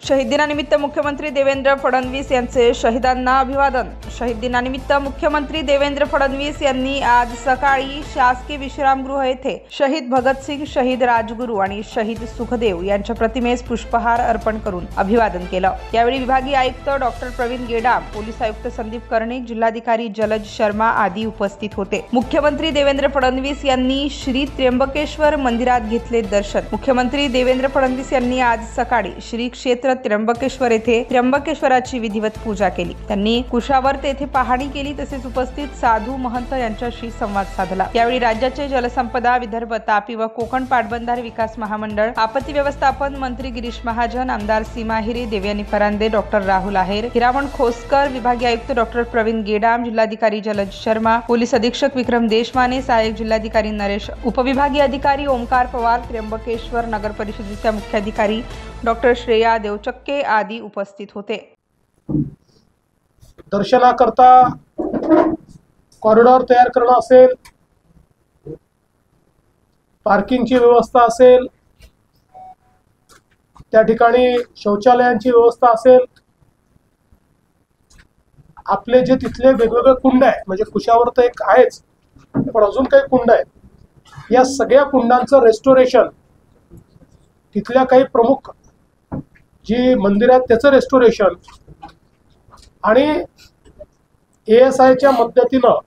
शहीद दिनानिमित्त मुख्यमंत्री देवेंद्र फडणवीस यांचे शहीदांना अभिवादन। शहीद दिनानिमित्त मुख्यमंत्री देवेंद्र फडणवीस यांनी आज सकाळी शासकीय विश्रामगृह येथे शहीद भगतसिंग, शहीद राजगुरू आणि शहीद सुखदेव यांच्या प्रतिमेस पुष्पहार अर्पण करून अभिवादन केलं। यावेळी विभागीय आयुक्त डॉक्टर प्रवीण गेडाम, पोलीस आयुक्त संदीप कर्णिक, जिल्हाधिकारी जलज शर्मा आदी उपस्थित होते। मुख्यमंत्री देवेंद्र फडणवीस यांनी श्री त्र्यंबकेश्वर मंदिरात घेतले दर्शन। मुख्यमंत्री देवेंद्र फडणवीस यांनी आज सकाळी श्री क्षेत्र त्र्यंबकेश्वर येथे त्र्यंबकेश्वराची विधिवत पूजा केली। त्यांनी कुशावर्त येथे पाहणी केली, तसेच उपस्थित साधू महंत यांच्याशी संवाद साधला। यावेळी राज्याचे जलसंपदा, विदर्भ, तापी व कोकण पाटबंधारे विकास महामंडळ, आपत्ती व्यवस्थापन मंत्री गिरीश महाजन, आमदार सीमा हिरे, देवयानी फरांदे, डॉक्टर राहुल आहेर, हिरामण खोसकर, विभागीय आयुक्त डॉक्टर प्रवीण गेडाम, जिल्हाधिकारी जलज शर्मा, पोलीस अधीक्षक विक्रम देशमाने, सहाय्यक जिल्हाधिकारी नरेश, उपविभागीय अधिकारी ओमकार पवार, त्र्यंबकेश्वर नगर परिषदेच्या मुख्याधिकारी डॉक्टर श्रेया देवचक्के आदी उपस्थित होते। दर्शनाकरता कॉरिडॉर तयार करणं असेल, पार्किंगची व्यवस्था असेल, त्या ठिकाणी शौचालयांची व्यवस्था असेल, आपले जे तिथले वेगवेगळे कुंड आहेत, म्हणजे कुशावर्त एक आहेच, पण अजून काही कुंड आहेत, या सगळ्या कुंडांचं रेस्टोरेशन, तिथल्या काही प्रमुख जी मंदिर आहेत त्याचं रेस्टोरेशन आणि ASIच्या मदतीनं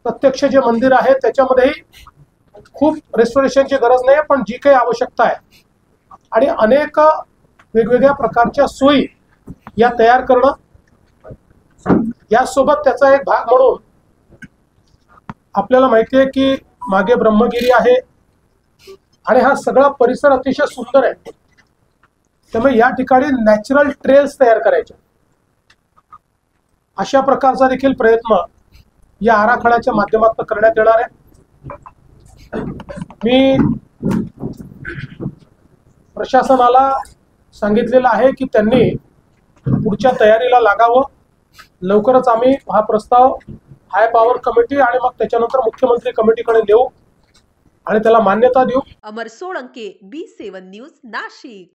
प्रत्यक्ष जे मंदिर आहे त्याच्यामध्येही खूप रेस्टोरेशनची गरज नाही, पण जी काही आवश्यकता आहे आणि अनेक वेगवेगळ्या प्रकारच्या सोयी या तयार करणं, यासोबत त्याचा एक भाग म्हणून आपल्याला माहिती आहे की मागे ब्रह्मगिरी आहे आणि हा सगळा परिसर अतिशय सुंदर आहे। त्यामुळे या ठिकाणी नॅचरल ट्रेल्स तयार करायचे, अशा प्रकारचा देखील प्रयत्न या आराखड्याच्या माध्यमातून करण्यात येणार आहे। मी प्रशासनाला सांगितलेलं आहे की त्यांनी पुढच्या तयारीला लागावं। लवकरच आम्ही हा प्रस्ताव हाय पॉवर कमिटी आणि मग त्याच्यानंतर मुख्यमंत्री कमिटीकडे देऊ आणि त्याला मान्यता देऊ। अमर सोळंके, B7 न्यूज, नाशिक।